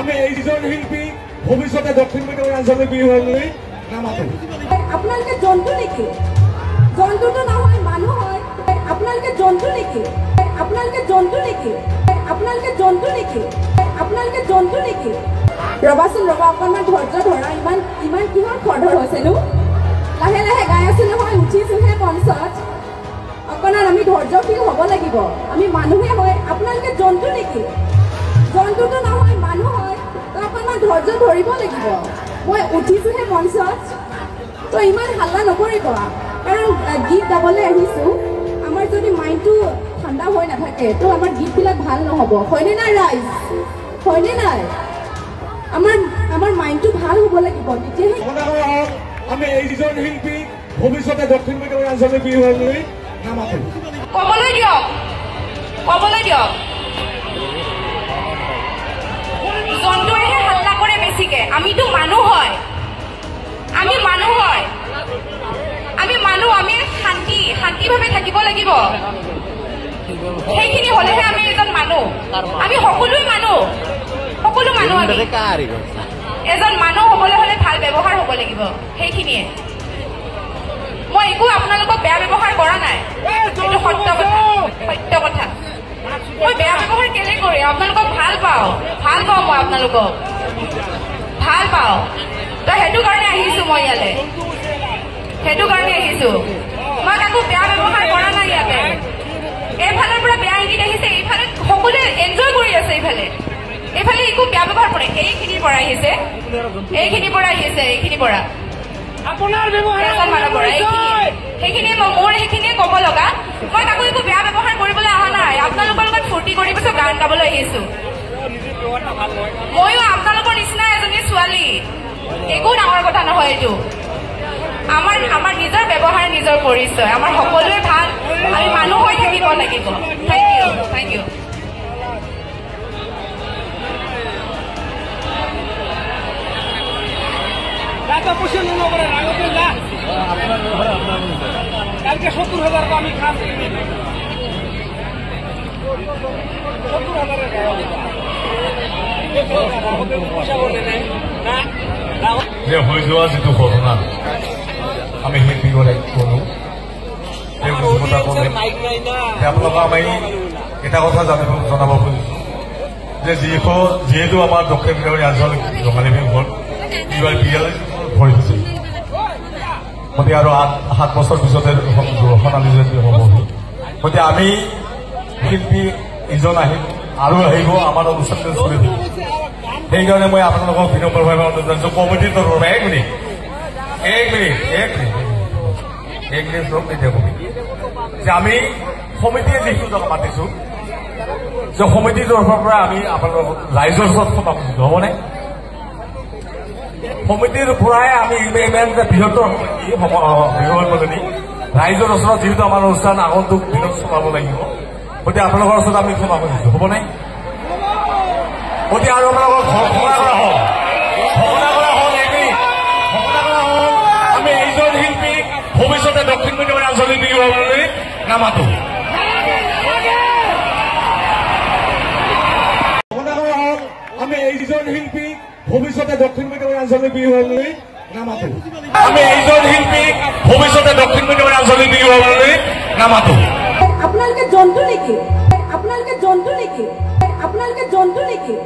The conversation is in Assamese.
আমি এইজন শিল্পী ভবিষ্যতে দক্ষিণ মেদিনীপুৰ আঞ্চলিক বিহুলৈ নামাতো। আপোনালোকে জন্তু নেকি? জন্তুটো নহয় মানুহ হয়। আপোনালোকে জন্তু নেকি? আপোনালোকে জন্তু নেকি? আপোনালোকে জন্তু নেকি? আপোনালোকে জন্তু নেকি? ৰবাচোন ৰবা, অকণমান ধৈৰ্য ধৰা। ইমান কিহৰ খৰধৰ হৈছেনো? লাহে লাহে গাই আছো নহয়, উঠিছোহে মঞ্চত। অকণমান আমি ধৈৰ্যশীল হ'ব লাগিব। আমি মানুহে হয়, আপোনালোকে জন্তু নেকি? জন্তুটো নহয় মানুহ হয়, তো অকণমান ধৈৰ্য ধৰিব লাগিব। মই উঠিছোহে মঞ্চত, তো ইমান হাল্লা নকৰিব। কাৰণ গীত গাবলৈ আহিছোঁ, আমাৰ যদি মাইণ্ডটো ঠাণ্ডা হৈ নাথাকে তো আমাৰ গীতবিলাক ভাল নহ'ব। হয়নে নাই ৰাইজ? হয়নে নাই? আমাৰ মাইণ্ডটো ভাল হ'ব লাগিব, তেতিয়াহে। আমি এইজন শিল্পী ভবিষ্যতে দক্ষিণ মেদিনীপুৰ আঞ্চলিক বিহুলৈ নামাতো। ক'বলৈ দিয়ক, ক'বলৈ দিয়ক। জন্তুৱেহে হাল্লা কৰে বেছিকে। আমিতো মানুহ হয়, আমি মানুহ হয়, আমি মানুহ। আমি শান্তিভাৱে থাকিব লাগিব। সেইখিনি হ'লেহে আমি এজন মানুহ। আমি সকলোৱে মানুহ, সকলো মানুহ। আমি এজন মানুহ হ'বলৈ হ'লে ভাল ব্যৱহাৰ হ'ব লাগিব, সেইখিনিয়ে। মই একো আপোনালোকক বেয়া ব্যৱহাৰ কৰা নাই, এইটো সত্য কথা, সত্য কথা। মই বেয়া ব্যৱহাৰ কেলে কৰিম? আপোনালোকক ভাল পাওঁ মই, আপোনালোকক ভাল পাওঁ। তো সেইটো কাৰণে আহিছোঁ মই ইয়ালৈ, সেইটো কাৰণে আহিছোঁ। মই কাকো বেয়া ব্যৱহাৰ কৰা নাই ইয়াতে। এইফালৰ পৰা বেয়া ইংগিত আহিছে, এইফালে সকলোৱে এনজয় কৰি আছে। এইফালে একো বেয়া ব্যৱহাৰ কৰে। এইখিনিৰ পৰা আহিছে, এইখিনিৰ পৰা আহিছে, এইখিনিৰ পৰা আপোনাৰ সেইখিনিয়ে মোৰ সেইখিনিয়ে ক'ব লগা। মই কাকো একো বেয়া ব্যৱহাৰ কৰিবলৈ অহা নাই। আপোনালোকৰ লগত ফূৰ্তি কৰি পিছত গান গাবলৈ আহিছোঁ। ময়ো আপোনালোকৰ নিচিনা এজনী ছোৱালী, একো ডাঙৰ কথা নহয় এইটো। আমাৰ নিজৰ ব্যৱহাৰ, নিজৰ পৰিচয়। আমাৰ সকলোৱে ভাল, আমি মানুহ হৈ থাকিব লাগিব। Thank you, thank you. কালকে ৭০,০০০ আমি খাম। যে হৈ যোৱা যিটো ঘটনা আমি শিল্পী কৰে কলো, আপোনালোকক আমি এটা কথা জনাব খুজিছোঁ যে যিহেতু আমাৰ দক্ষিণ মেদিনীপুৰ আঞ্চলিক ৰঙালী বিহুখন এইবাৰ বিয়ালৈ ভৰি দিছিল, গতিকে আৰু 7 বছৰ পিছতে সোণালী জয়ন্তী হ'বহি। গতিকে আমি শিল্পী ইজন আহিম আৰু আহিব, আমাৰ অনুষ্ঠানটো চলি থাকিব। সেইকাৰণে মই আপোনালোকক বিনম্ৰভাৱে অনুৰোধ জনাইছোঁ, কমিটিৰ তৰফৰ পৰা এক মিনিট ৰ'ব এতিয়া কবি যে আমি সমিতিয়ে যিটো মাতিছোঁ, যে সমিতিৰ তৰফৰ পৰা আমি আপোনালোকক ৰাইজৰ ওচৰত ক্ষমা খুজিছোঁ, হ'বনে? সমিতিৰ পৰাই আমি ইমান যে বৃহত্তৰ সমিতি ৰাইজৰ ওচৰত যিহেতু আমাৰ অনুষ্ঠান আগন্তুক দিনত চলাব লাগিব, গতিকে আপোনালোকৰ ওচৰত আমি ক্ষমা খুজিছোঁ, হ'বনে? গতিকে আৰু আপোনালোকক ঘোষণা কৰা হ'ল, আমি এইজন শিল্পী ভৱিষ্যতে দক্ষিণ মেদিনীপুৰ আঞ্চলিক বিহুলৈ নামাতো। আমি এইজন শিল্পী ভৱিষ্যতে দক্ষিণ মেদিনীপুৰ আঞ্চলিক বিহুলৈ নামাতো। আমি এইজন শিল্পী ভৱিষ্যতে দক্ষিণ মেদিনীপুৰ আঞ্চলিক বিহুলৈ নামাতো। আপোনালোকে জন্তু নেকি? আপোনালোকে জন্তু নেকি? আপোনালোকে জন্তু নেকি?